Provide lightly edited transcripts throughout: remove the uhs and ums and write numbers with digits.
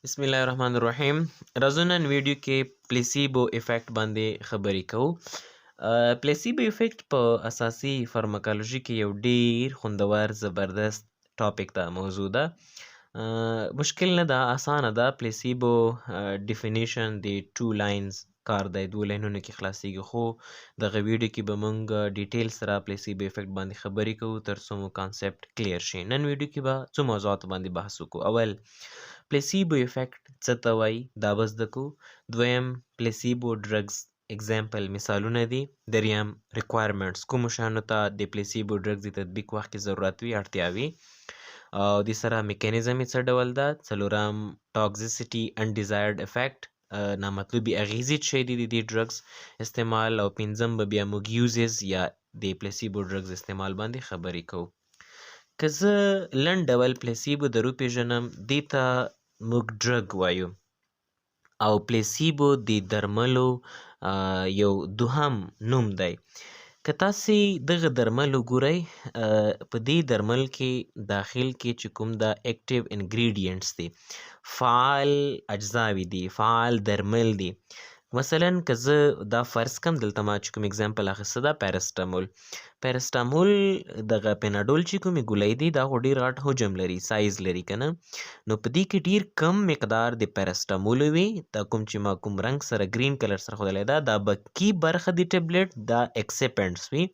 بسم الله الرحمن الرحیم. راځو نن ویډیو کې پلیسیبو افیکټ باندې خبرې کوو. پلیسیبو افیکټ په اساسي فارماکالوژي کې یو ډیر خوندور زبردست ټاپک ده، موضوع ده. مشکل نه ده، اسانه ده. پلیسیبو ډیفینیشن د 2 لاینز کار دی، 2 لاینونو کې خلاصیږي، خو دغه ویډیو کې به موږ ډیټیل سره پلیسیبو افیکټ باندې خبرې کوو تر څو مو کانسپټ کلیر شي. نن ویډیو کې به څو موضوعات باندې بحث وکړو. اول، پلیسیبو افیکټ څه ته وایي دا به زده کړو. دویم، پلیسیبو ډرګز اگزامپل مثالونه دي. دریم، ریکوایرمنټس کومو شیانو ته د پلیسیبو ډرګز د تطبیق وخت کې ضرورت وي، اړتیا وي، او د سره میکانیزم یې څه ډول ده. څلورم، ټاکسیسیټي انډیزایرډ افیکټ نامطلوبې اغیزې چې دي د دې ډرګز استعمال، او پنځم به بیا موږ یوزز یا د پلیسیبو ډرګز استعمال باندې خبرې کوو. که زه لنډ ډول پلیسیبو در وپېژنم، دې ته موږ ډرګ وایو، او پلیسیبو د درملو یو دوهم نوم دی. که تاسې دغه درمل وګورئ، په دې درمل کې داخل کې چې کوم دا اکټیو انګریډینټس دي، فعال اجزاوې دي، فعال درمل دي. مثلا که زه دا فرض کم، دلته ما چې کوم اگزامپل اخیسته ده پیرسټامول. پیرسټامول دغه پیناډول چې کومې ګولۍ دي، دا خو ډېر غټ حجم لري، سایز لري که نه. نو په دې کې ډېر کم مقدار د پیرسټامول وي، دا کوم چې ما کوم رنګ سره ګرین کلر سره ښودلی ده، دا بقي برخه د ټبلیټ دا ایکسیپنټس وي،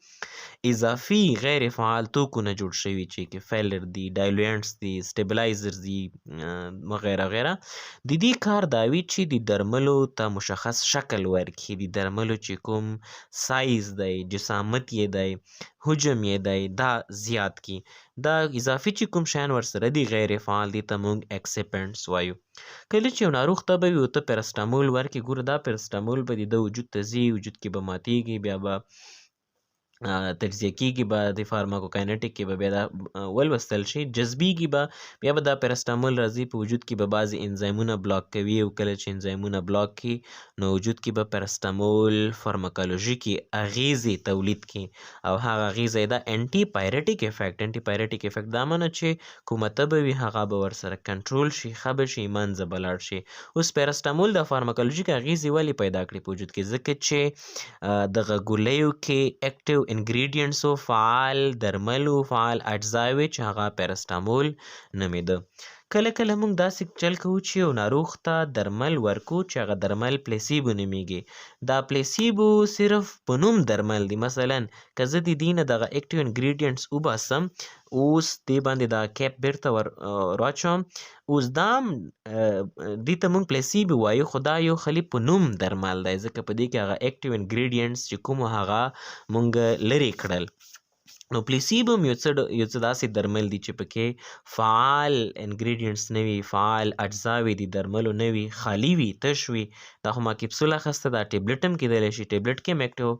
اضافي غیر فعال توکو نه جوړ شوي چې کې فیلر دي، ډایلوینټس دي، سټیبلایزرز دي، وغیره وغیره. د دې کار دا وي چې د درملو ته مشخص شکل ورکړي، د درملو چې کوم سایز دی، جسامت یې دی، حجم یې دی، دا زیات کی. دا اضافي چې کوم شیان ورسره دي غیر فعال دي ته موږ ایکسیپنټس وایو. کله چې یو ناروغ ته به وي او ته پیرسټامول ورکړې، ګوره دا پیرسټامول به د ده وجود ته ځي، وجود کې به ماتیږي، بیا به تجزیه کېږي، به د فارماکوکاینټیک کې به بیا دا ولوستل شي، جذبیږي به، بیا به دا پیرسټامول راځي په وجود کې به بعضې انزایمونه بلاک کوي، او کله چې انزایمونه بلاک کړي نو وجود کې به پیرسټامول فارماکالوژیکې اغیزې تولید کړي، او هغه اغیزه یې ده انټي پایریټیک افیکټ. انټي پایریټیک افیکټ دا معنی چې کومه تبه وي هغه به ورسره کنټرول شي، ښه به شي، منځه به لاړ شي. اوس پیرسټامول د فارماکالوژیک اغیزې ولې پیدا کړي په وجود کې؟ ځکه چې دغه ګولیو کې اکټیو انګریډینټس و، فعال درمل و، فعال اجزاوې چې هغه پیرسټامول نومېده. کله کله موږ داسې چل کوو چې یو ناروغ ته درمل ورکو چې هغه درمل پلیسیبو نومیږي. دا پلیسیبو صرف په نوم درمل دي. مثلا که زه د دې نه دغه اکټیو انګریډینټس وباسم، اوس دې باندې دا کیپ بیرته ور واچوم، اوس دا دې ته موږ پلیسیبو وایو، خو دا یو خالي په نوم درمل دی، ځکه په دې کې هغه اکټیو انګریډینټس چې کوم هغه موږ لرې کړل. نو پلیسیبو یو څه داسې درمل دي چې پکې فعال انګریډینټس نه وي، فعال اجزاوې د درملو نه وي، خالي وي، تش وي. دا خو ما کپسول اخیسته، دا ټبلیټ هم کیدلی شي، ټبلیټ کې هم اکټیو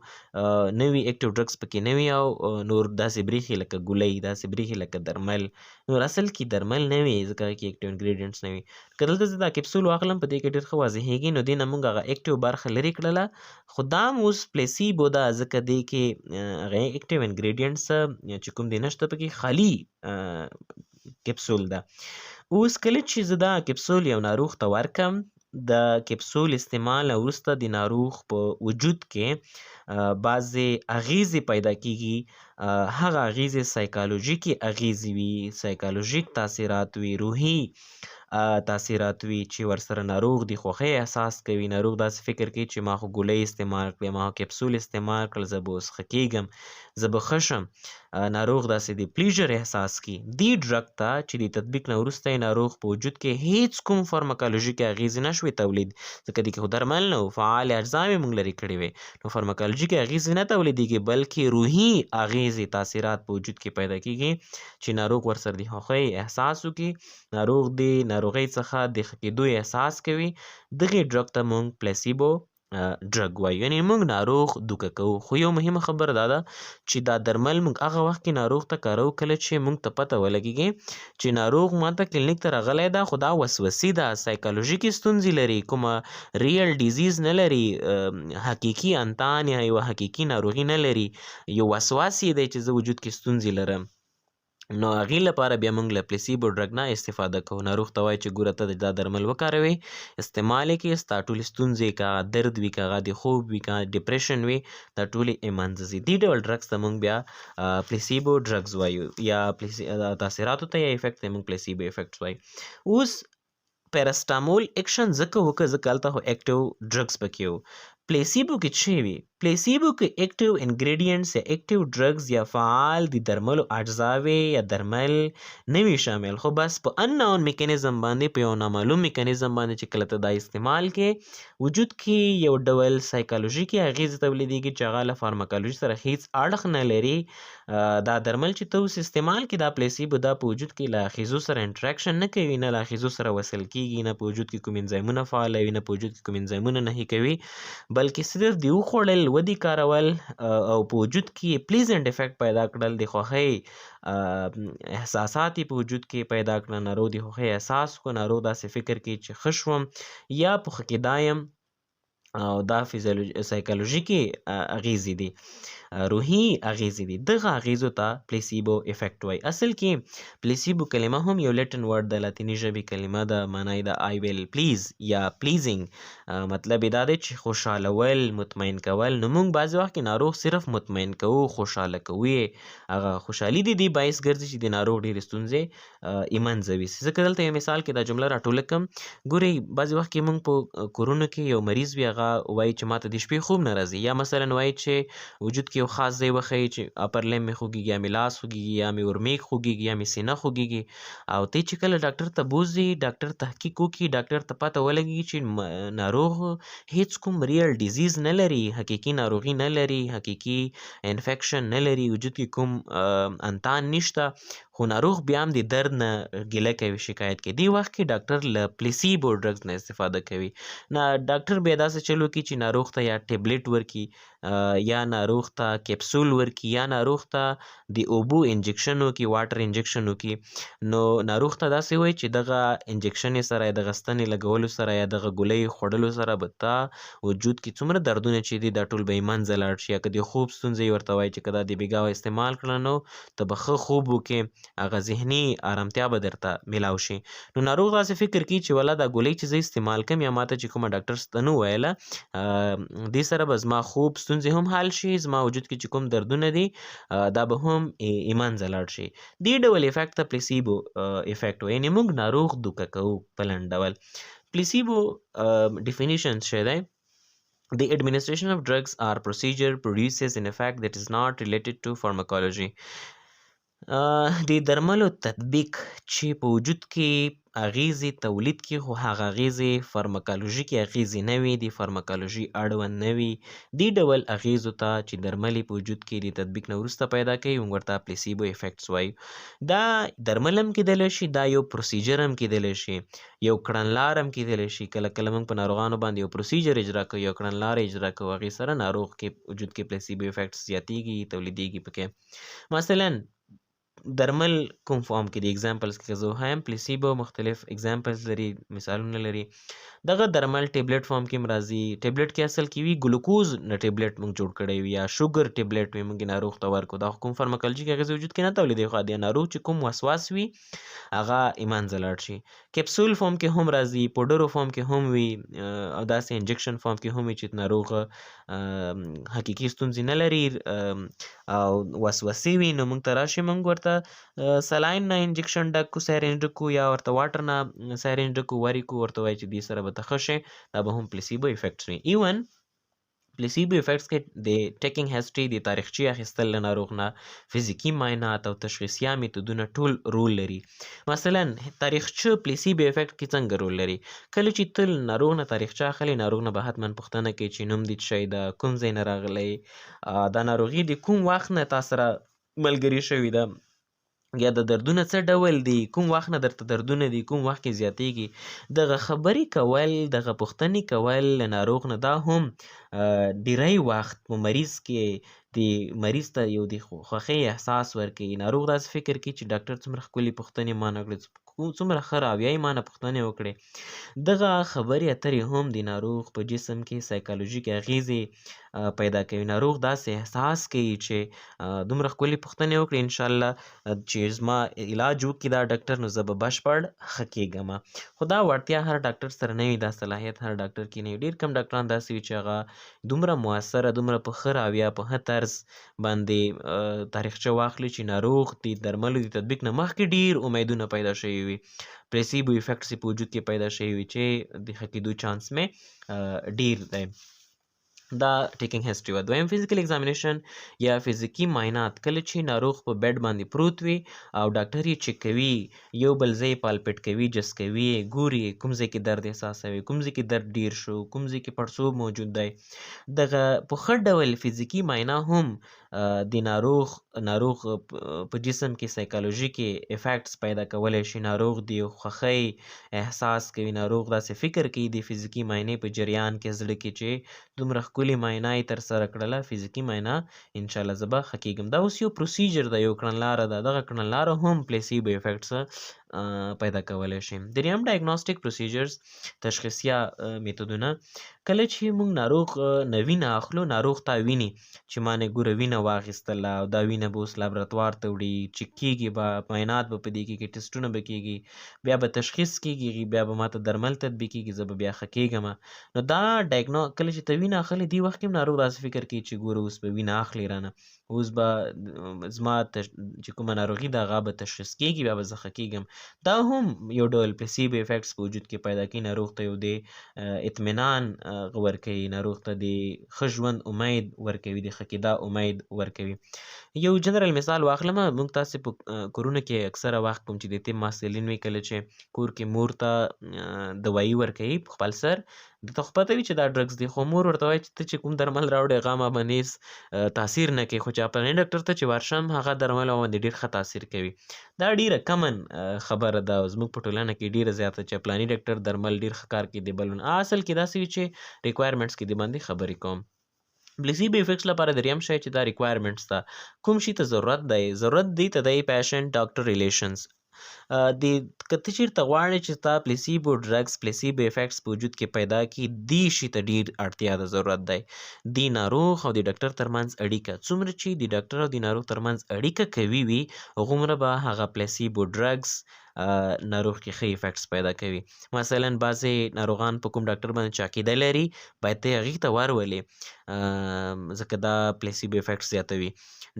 نه وي، اکټیو ډرګس پکې نه وي، او نور داسې بریښي لکه ګولۍ، داسې بریښي لکه درمل، نور اصل کې درمل نه وي، ځکه کې اکټیو انګریډینټس نه وي. که دلته زه دا کپسول واخلم، په دې کې ډېر ښه واضحېږي، نو دې نه موږ هغه اکټیو برخه لرې کړله، خو دا هم اوس پلیسیبو ده، ځکه دې کې هغه اکټیو انګریډینټس چې کوم دی نشته، پکې خالي کپسول ده. اوس کله چې زه دا کپسول یو ناروغ ته ورکم، د کپسول استعمال وروسته د ناروغ په وجود کې بعضې اغیزې پیدا کیږي. هغه اغیزې سایکالوژیکي اغیزې وي، سایکالوژیک تاثیرات وي، روحي تاثیرات وي، چې ورسره ناروغ د خوښۍ احساس کوي. ناروغ داسې فکر کوي چې ما خو ګولۍ استعمال کړې، ما خو کپسول استعمال کړل، زه به اوس ښه کېږم، زه به ښه شم. ناروغ داسې د پلیژر احساس کوي. دې ډرګ ته چې د تطبیق نه وروسته یې ناروغ په وجود کې هیڅ کوم فارماکالوژیکي اغیزې نه شوې تولید، ځکه دې کې خو درمل نه و، فعال اجزاوې موږ لرې کړې وې، نو فارماکالوژیکي اغیزې نه تولیدېږي، بلکې روحي اغیزې، تاثیرات په وجود کې پیدا کېږي چې ناروغ ورسره د خوښۍ احساس وکړي، ناروغ د ناروغۍ څخه د ښه کېدو احساس کوي. دغې ډرګ ته موږ پلیسیبو ډرګ وایو، یعنې موږ ناروغ دوکه کوو. خو یو مهمه خبره دا ده چې دا درمل موږ هغه وخت کې ناروغ ته کاروو کله چې موږ ته پته ولګېږي چې ناروغ ماته کلینیک ته راغلی ده، خو دا وسوسې ده، سایکالوژیکي ستونزې لري، کومه ریل ډیزیز نه لري، حقیقي انتان یا یوه حقیقي ناروغي نه لري، یو وسواس یې دی چې زه وجود کې ستونزې لرم. نو هغې لپاره بیا موږ له پلیسیبو ډرګ نه استفاده کوو. ناروغ ته وایي چې ګوره ته دا درمل وکاروې، استعمال یې کړې، ستا ټولې ستونزې که هغه درد وي، که هغه د خوب وي، که ډپریشن وي، دا ټولې یې منځه ځي. دې ډول ډرګس ته موږ بیا پلیسیبو ډرګز وایو، یا تاثیراتو ته یا افیکټ ته موږ پلیسیبو افیکټس وایو. اوس پیراسټامول اکشن ځکه وکړه ځکه هلته خو اکټیو ډرګس پکې وو. پلیسیبو کې څه وي؟ پلیسیبو کې اکټیو انګریډینټس یا اکټیو ډرګز یا فعال د درملو اجزاوې یا درمل نه وي شامل، خو بس په ان نون میکانیزم باندې، په یو نامعلوم میکانیزم باندې چې کله ته دا استعمال کې وجود کې یو ډول سایکالوژیکي اغېزې تولیدېږي چې هغه له فارماکالوژي سره هیڅ اړخ نه لري. دا درمل چې ته اوس استعمال کې دا پلیسیبو دا په وجود کې له اغېزو سره انټراکشن نه کوي، نه له اغېزو سره وصل کېږي، نه په وجود کې کوم انزایمونه فعالوي، نه په وجود کې کوم انزایمونه نهي کوي، بلکې صرف د وخوړل، ودې کارول او په وجود کې پلیزنټ افیکټ پیدا کړل، د خوښۍ احساسات په وجود کې پیدا کړل، ناروغ د خوښۍ احساس کو، ناروغ داسې فکر کوي چې ښه شوم یا په ښه کې دا یم، او دا سایکالوژیکي اغېزې دي، روحي اغېزې دي. دغه اغېزو ته پلیسیبو افیکټ وایي. اصل کې پلیسیبو کلمه هم یو لیټن ورډ د لاتیني ژبې کلمه ده، معنی یې د آی ویل پلیز یا پلیزینګ، مطلب یې دا دی چې خوشحالول، مطمئن کول. نو موږ بعضې وخت کې ناروغ صرف مطمئن کوو، خوشحاله کوو یې، هغه خوشحالي د دې باعث ګرځي چې د ناروغ ډېرې ستونزې یې منځه یوسي. ځکه دلته یو مثال کې دا جمله راټوله کړم. ګورئ بعضې وخت کې موږ په کورونو کې یو مریض وي، هغه وایي چې ماته د شپې خوب نه راځي، یا مثلا وایي چې وجود کې یو خاص ځای وښیي چې اپر لیم مې خوږېږي، یا مې لاس خوږېږي، یا مې ورمیږ خوږېږي، یا مې سینه خوږېږي، او ته چې کله ډاکټر ته بوځي، ډاکټر تحقیق وکړي، ډاکټر ته پته ولګي چې ناروغ هیڅ کوم ریل ډیزیز نه لري، حقیقي ناروغي نه لري، حقیقي انفیکشن نه لري، وجود کې کوم انتان نشته، خو ناروغ بیا هم د درد نه ګیله کوي، شکایت کوي. دې وخت کې ډاکټر له پلیسیبو ډرګز نه استفاده کوي. نه ډاکټر بیا داسې چل وکړي چې ناروغ ته یا ټیبلټ ورکړي، یا ناروغ ته کیپسول ورکړي، یا ناروغ ته د اوبو انجکشن وکړي، واټر انجکشن وکړي. نو ناروغ ته داسې وایي چې دغه انجکشن سره، دغه ستنې لګولو سره، یا دغه ګولۍ خوړلو سره به تا وجود کې څومره دردونه چې دي دا ټول به یې منځه لاړ شي. یا که د خوب ستونزې ورته وایي چې که دا د بېګاه استعمال کړه نو ته به ښه خوب وکړې، هغه ذهني آرامتیا به درته میلاو شي. نو ناروغ داسې فکر کوي چې ولا دا ګولۍ چې زه استعمال کوم، یا ماته چې کومه ډاکټر ستنه وویله، دې سره به زما خوب ستونزې هم حل شي، زما وجود کې چې کوم دردونه دي دا به هم یې منځه لاړ شي. دې ډول افیکټ ته پلیسیبو افیکټ وایي، یعنې موږ ناروغ دوکه کوو په لنډ ډول. پلیسیبو ډیفینیشن څه دی؟ The administration of drugs or procedure produces an effect that is not related to pharmacology. د درملو تطبیق چې په وجود کې اغیزې تولید کړي، خو هغه اغیزې فارماکالوژیکي اغیزې نه وي، د فارماکالوژي اړوند نه وي. دې ډول اغیزو ته چې درمل په وجود کې د تطبیق نه وروسته پیدا کوي، موږ ورته پلیسیبو افیکټس وایو. دا درمل هم کیدلی شي، دا یو پروسیجر هم کیدلی شي، یو کړنلار هم کیدلی شي. کله کله موږ په ناروغانو باندې یو پروسیجر اجرا کوو، یو کړنلار اجرا کوو، هغې سره ناروغ کې وجود کې پلیسیبو افیکټس زیاتیږي، تولیدیږي پکې. مثلا درمل کوم فارم کې د اگزامپلز کې زه وښایم، پلیسیبو مختلف اگزامپلز لري، مثالونه لري. دغه درمل ټیبلټ فارم کې هم راځي. ټیبلټ کې اصل کې وي ګلوکوز نه ټیبلټ موږ جوړ کړی وي، یا شوګر ټیبلټ وي، موږ ناروغ ته ورکو. دا کوم فارماکالوژیک اغېزې وجود کې نه تولیدوي، خو د ناروغ چې کوم وسواس وي هغه یې منځه لاړ شي. کیپسول فارم کې هم راځي، پوډرو فارم کې هم وي، او داسې انجکشن فارم کې هم وي چې ناروغ حقیقي ستونزې نه لري او وسوسې وي. نو موږ ته راشي، موږ ورته سلاین نه انجکشن ډک کو، سیرنج ډک کو، یا ورته واټر نه سیرنج ډک کو، وري کو، ورته وایي چې دې سره به ته ښه شې. دا به هم پلیسیبو افیکټس وي. ایون پلیسیبو افیکټس کې د ټیکینګ هسټري، د تاریخچې اخیستل له ناروغ نه، فزیکي معاینات او تشخیصیه میتودونه ټول رول لري. مثلا تاریخچه پلیسیبو افیکټ کې څنګه رول لري؟ کله چې ته ناروغ نه تاریخچه اخلي، ناروغ نه به حتما پوښتنه کوي چې نوم دې څه شی ده، کوم ځای نه راغلی، دا ناروغي د کوم وخت نه تا سره ملګرې شوې ده، یا د دردونه څه ډول دي، کوم وخت نه درته دردونه دي، کوم وخت کې زیاتیږي. دغه خبرې کول، دغه پوښتنې کول له ناروغ نه، دا هم ډیری وخت په مریض کې د مریض ته یو د خوښۍ احساس ورکوي. ناروغ داسې فکر کوي چې ډاکټر څومره ښکلې پوښتنې ما نه کړې، څومره ښه راویایي ما نه پوښتنې وکړې. دغه خبرې اترې هم د ناروغ په جسم کې سایکالوژیکې اغیزې پیدا کوي. ناروغ داسې احساس کوي چې دومره ښکلې پوښتنې وکړي انشاءالله چې زما علاج وکړي دا ډاکټر، نو زه به بشپړ ښه کېږم. خو دا وړتیا هر ډاکټر سره نه وي، دا صلاحیت هر ډاکټر کې نه وي. ډېر کم ډاکټران داسې وي چې هغه دومره مؤثره، دومره په ښه راویه، په ښه طرز باندې تاریخچه واخلي چې ناروغ د درملو د تطبیق نه مخکې ډېر امیدونه پیدا شوي وي، پلیسیبو افیکټس یې په وجود کې پیدا شوي وي چې د ښه کېدو چانس مې ډېر دی. دا ټیکنګ هسټري وه. دویم فزیکل ایگزامینیشن یا فزیکي معاینات. کله چې ناروغ په بیډ باندې پروت وي او ډاکټر یې چک کوي، یو بل ځای یې پالپټ کوي، جس کوي، ګوري کوم ځای کې درد احساسوي، کوم ځای کې درد ډیر شو، کوم ځای کې پړسوب موجود دی. دغه په ښه ډول فزیکي معاینه هم د ناروغ په جسم کې سایکالوژیکې افیکټس پیدا کولی شي. ناروغ د خوښۍ احساس کوي، ناروغ داسې فکر کوي د فزیکي معاینې په جریان کې زړه کې چې دومره ښکلې معاینه یې ترسره کړله، فزیکي معاینه، انشاءالله زه به ښه کېږم. دا اوس یو پروسیجر ده، یو کړنلاره ده. دغه کړنلاره هم پلیسیبو افیکټس پیدا کولی شي. دریم ډایګنوسټیک پروسیجرز، تشخیصیه میتودونه. کله چې موږ ناروغ نه وینه اخلو، ناروغ ته ویني چې ما نه ګوره وینه واخیستله او دا وینه به اوس لابراتوار ته وړي، چک کېږي به، معاینات به په دې کېږي، ټسټونه به کېږي، بیا به تشخیص کېږي، بیا به ماته درمل تطبیقېږي، زه به بیا ښه کېږم. نو دا کله چې ته وینه اخلې، دې وخت کې هم ناروغ داسې فکر کوي چې ګوره اوس به وینه اخلي رانه، اوس به زما چې کومه ناروغي ده هغه به تشخیص کېږي، بیا به زه ښه کېږم. دا هم یو ډول پلیسیبو افیکټس په وجود کې پیدا کوي. ناروغ ته یو د اطمینان ورکوي، ناروغ ته د ښه ژوند امید ورکوي، د ښه کېدا امید ورکوي. یو جنرال مثال واخلمه، موږ تاسې په کورونو کې اکثره وخت کوم چې د طب محصلین وي، کله چې کور کې مور ته دوایي ورکوي په خپل سر، ته خو پته وي چې دا ډرګز دي، خو مور ورته وایي چې ته چې کوم درمل راوړې هغه ما باندې هېڅ تاثیر نه کوي، خو چې افغاني ډاکټر ته چې ورشم هغه درمل ما باندې ډېر ښه تاثیر کوي. دا ډېره کمن خبره ده زموږ په ټولنه کې ډېره زیاته، چې فلاني ډاکټر درمل ډېر ښه کار کوي، د بل اصل کې داسې وي چې ریکوایرمنټس کې د باندې خبرې کوم. پلیسیبو افیکټس لپاره دریم شی چې دا ریکوایرمنټس ده، کوم شي ته ضرورت دی دې ته دی پیشنټ ډاکټر ریلیشنز. که ته چېرته غواړې چې ستا پلیسیبو ډرګس، پلیسیبو افیکټس په وجود کې پیدا کړي، دې شي ته ډېر اړتیا ده، ضرورت دی. د ناروغ او د ډاکټر ترمنځ اړیکه، څومره چې د ډاکټر او د ناروغ ترمنځ اړیکه قوي وي، هغومره به هغه پلیسیبو ډرګس ناروغ کې ښه افیکټس پیدا کوي. مثلا بعضې ناروغان په کوم ډاکټر باندې چې عقیده لري، باید ته هغې ته ورولې، ځکه دا پلیسیبو افیکټس زیاتوي.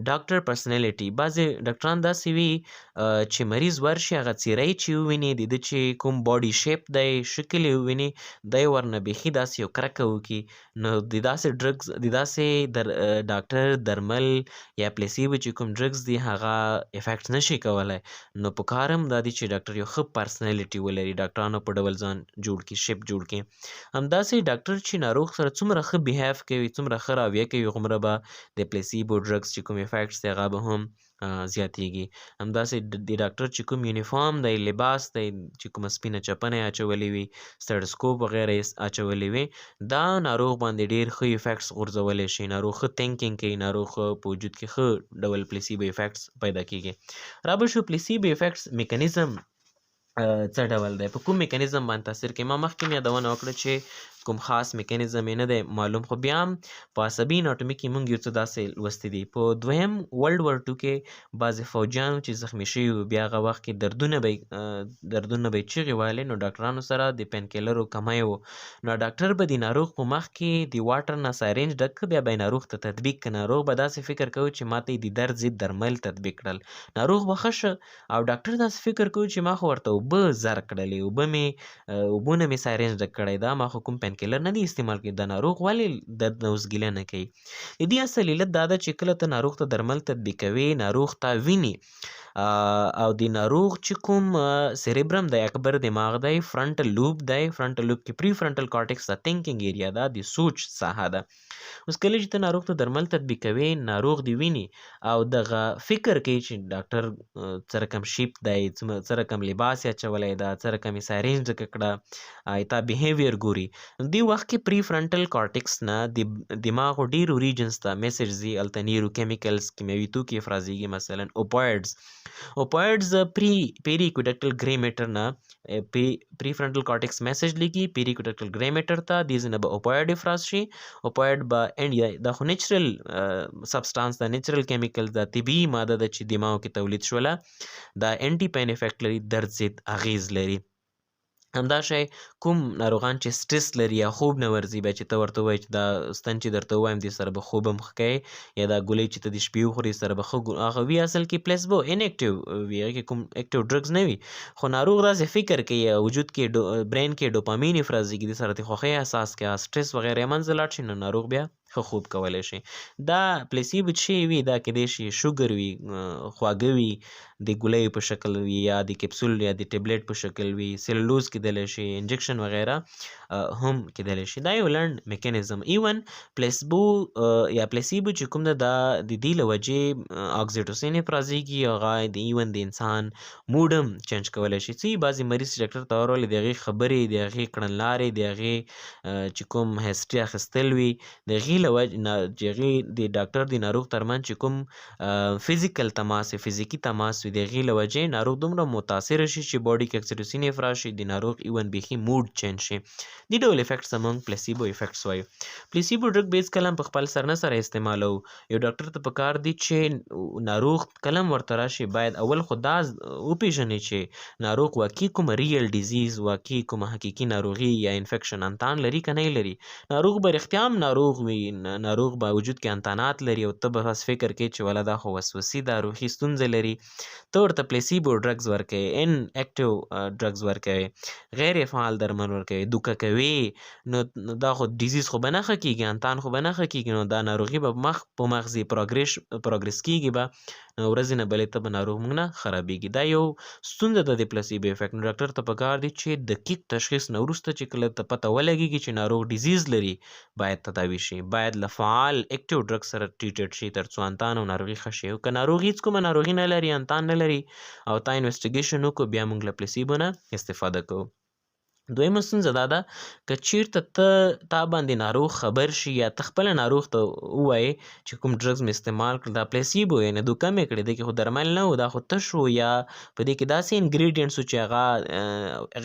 ډاکټر پرسنالیټي، بعضې ډاکټران داسې وي چې مریض ورشي، هغه څیره یې چې وویني، د ده چې کوم باډي شیپ دی، شکل یې وویني، دی ورنه بیخي داسې یو کرکه وکړي. نو د داسې ډرګز، د داسې ډاکټر درمل یا پلیسیبو چې کوم ډرګز دي هغه افیکټ نشي کولی. نو په کار هم دا دي چې ډاکټر یو ښه پرسنالیټي ولري، ډاکټرانو په ډول ځان جوړ کړي، شیپ جوړ کړي. همداسې ډاکټر چې ناروغ سره څومره ښه بیهیو کوي، څومره ښه راویه کوي، هغومره به د پلیسیبو ډرګس چې کوم افیکټس دی هغه به هم زیاتیږي. همداسې د ډاکټر چې کوم یونیفارم دی، لباس دی، چې کومه سپینه چپنه یې اچولې وي، سټیټوسکوپ وغیره یې اچولې وي، دا ناروغ باندې ډېر ښه افیکټس غورځولی شي. ناروغ ښه تھینکینګ کوي، ناروغ په وجود کې ښه ډول پلیسیبو افیکټس پیدا کېږي. را به شو پلیسیبو افیکټس میکانیزم څه ډول دی، په کوم میکانیزم باندې تاثیر کوي. ما مخکې مې یادونه وکړه چې کوم خاص میکانیزم یې نه دی معلوم، خو بیا هم په عصبي اناټومي کې موږ یو څه داسې لوستي دي. په دویم ورلډ وار 2 کې بعضې فوجیانو چې زخمي شوي وو، بیا هغه وخت کې دردونه به یې چیغې وهلې، نو ډاکټرانو سره د پین کیلرو کمی و، نو ډاکټر به د ناروغ په مخ کې د واټر نه سایرنج ډک کړ، بیا به یې ناروغ ته تطبیق کړ. ناروغ به داسې فکر کوي چې ما ته یې د درد ضد درمل تطبیق کړل، ناروغ به ښه شه، او ډاکټر داسې فکر کوي چې ما خو ورته اوبه زر کړلې، اوبو نه مې سایرنج ډک کړی، دا ما خو کوم پین کیلر نه دی استعمال کړی، دا ناروغ ولې درد نه اوس ګیله نه کوي. د دې اصل علت دا ده چې کله ته ناروغ ته درمل تطبیقوي، ناروغ ته ویني، او د ناروغ چې کوم سیریبرم دی، اکبر دماغ دی، فرنټل لوب دی، فرنټل لوب کې پری فرنټل کارټیکس دا تھینکینګ ایریا ده، د سوچ ساحه ده. اوس کله چې ته ناروغ ته درمل تطبیقوي، ناروغ دی ویني او دغه فکر کوي چې ډاکټر څه رقم شیپ دی، څه رقم لباس یې اچولی ده، څه رقم یې سایرنج ډکه کړه، تا بیهیویر ګوري. دې وخت کې پری فرنټل کارټیکس نه د دماغو ډېرو ریجنز ته میسج ځي، هلته نیورو کیمیکلز، کیمیاوي توکي افرازیږي، مثلا اوپوایډز اوپوایډز پیری کوډکټل ګری میټر نه پری فرنټل کارټکس میسج لیکي پیری کوډکټل ګری میټر ته دې ځنه به اوپوایډ افراز شي اوپوایډ به اند یا د خو نیچرل سبسټانس د نیچرل کیمیکل د طبي ماده د چې دماغ کې تولید شوله دا انټي پین افیکټ لري درد ضد اغیز لري همدا شی کوم ناروغان چې سټرس لري یا خوب نه ورځي بیا چې ته ورته ووایې چې دا ستن چې درته ووایم دې سره به خوب هم ښه کوې یا دا ګولۍ چې ته د شپې وخورې سره به ښه هغه وي اصل کې پلیسبو انیکټیو وي هغې کې کوم اکټیو ډرګز نه وي خو ناروغ داسې فکر کوي یا وجود کې برین کې ډوپامین افرازېږي دې سره د خوښۍ احساس کوي سټرس وغیرہ یې منځه لاړ شي نو ناروغ بیا ښه خوب کولی شي دا پلیسیبو چې وي دا کیدای شي شوګر وي خواږه وي د ګولیو په شکل وي یا د کپسول یا د ټبلیټ په شکل وي سیلولوز کیدلی شي انجکشن وغیرہ هم کیدلی شي دا یو لنډ میکانیزم ایون پلیسبو یا پلیسیبو چې کوم ده دا د دې له وجې اکسیټوسین افرازېږي هغه د ایون د انسان موډ هم چینج کولی شي څه بعضې مریض چې ډاکټر ته ورولې د هغې خبرې د هغې کړنلارې د هغې چې کوم هسټري اخیستل وي د هغې له وجې چې هغې د ډاکټر د ناروغ ترمنځ چې کوم فزیکل تماس فزیکي تماس وي د هغې له وجې ناروغ دومره متاثره شي چې باډي کې اکسیټوسین افراز شي د ناروغ ایون بیخي موډ چینج شي دې ډول افیکټس موږ پلیسیبو افیکټس وایو پلیسیبو ډرګ به هېڅکله هم په خپل سر نه سره استعمالوو یو ډاکټر ته پکار دي چې ناروغ کله هم ورته راشي باید اول خو دا وپېژني چې ناروغ واقعي کومه ریل ډیزیز واقعي کومه حقیقي ناروغي یا انفیکشن انتان لري که نه لري ناروغ به رښتیا هم ناروغ وي ناروغ به وجود کې انتانات لري او ته به بس فکر کوې چې ولا دا خو وسوسي دا روحي ستونزې لري ته ورته پلیسیبو ډرګز ورکوې ان اکټیو ډرګز ورکوې غیر فعال درمل ورکوې دوکه کوې نو دا خو ډیزیز خو به نه ښه کېږي انتان خو به نه ښه کېږي نو دا ناروغي به مخ په مغزي پروګرس کېږي به نو ورځې نه بلې ته به ناروغ موږ نه خرابېږي دا یو ستونزه ده د پلیسیبو افیکټ نو ډاکټر ته پکار دي چې دقیق تشخیص نه وروسته چې کله ته پته ولګېږي چې ناروغ ډیزیز لري باید تداوي شي باید له فعال اکټیو ډرګ سره ټریټډ شي تر څو انتان او ناروغي ښه شي او که ناروغ هېڅ کومه ناروغي نه لري انتان نه لري او تا انویسټیګیشن وکړو بیا موږ له پلیسیبو نه استفاده کوو دویمه ستونزه دا ده که چیرته تا باندې ناروغ خبر شي یا ته خپله ناروغ ته ووایې چې کوم ډرګز مې استعمال کړل دا پلیسیبو یعنې دوکه مې کړې دې کې خو درمل نه و دا خو تش و یا په دې کې داسې انګریډینټس و چې هغه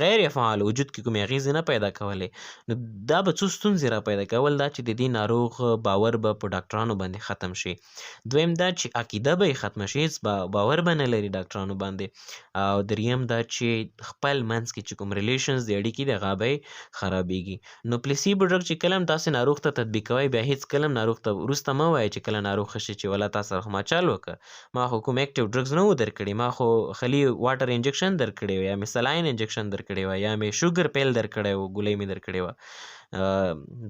غیر فعال وجود کې کومې اغېزې نه پیدا کولې نو دا به څو ستونزې را پیدا کول دا چې د دې ناروغ باور به په ډاکټرانو باندې ختم شي دویم دا چې عقیده به یې ختمه شي هېڅ باور به نه لري ډاکټرانو باندې او دریم دا چې خپل منځ کې چې کوم ریلیشنز د اړیکې د هغه به یې خرابېږي نو پلیسیبو ډرګ چې کله هم تاسې ناروغ ته تطبیقوئ بیا هېڅ کله هم ناروغ ته وروسته مه وایئ چې کله ناروغ ښه شي چې والله تا سره خو ما چل وکړه ما خو کوم اکټیو ډرګز نه و درکړي ما خو خالي واټر انجکشن درکړی و یا مې سلاین انجکشن درکړی و یا مې شوګر پیل درکړی و ګولۍ مې درکړې وه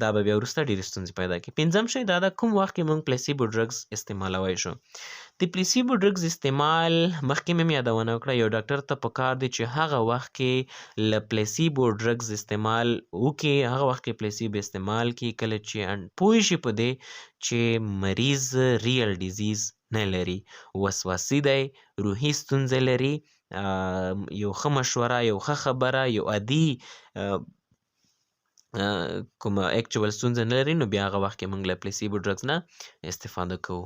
دا به بیا وروسته ډېرې ستونزې پیدا کړي پنځم شی دا ده کوم وخت کې موږ پلیسیبو ډرګز استعمالوی شو د پلیسیبو ډرګز استعمال مخکې مې یادونه وکړه یو ډاکټر ته پکار دی چې هغه وخت کې له پلیسیبو ډرګز استعمال وکړي هغه وخت کې پلیسیبو استعمال کړي کله چې پوه شي په دې چې مریض ریل ډیزیز نه لري وسواسي دی روحي ستونزې لري یو ښه مشوره یو ښه خبره یو عادي کومه اکچوال ستونزه نه لري نو بیا هغه وخت کې موږ له پلیسیبو ډرګز نه استفاده کوو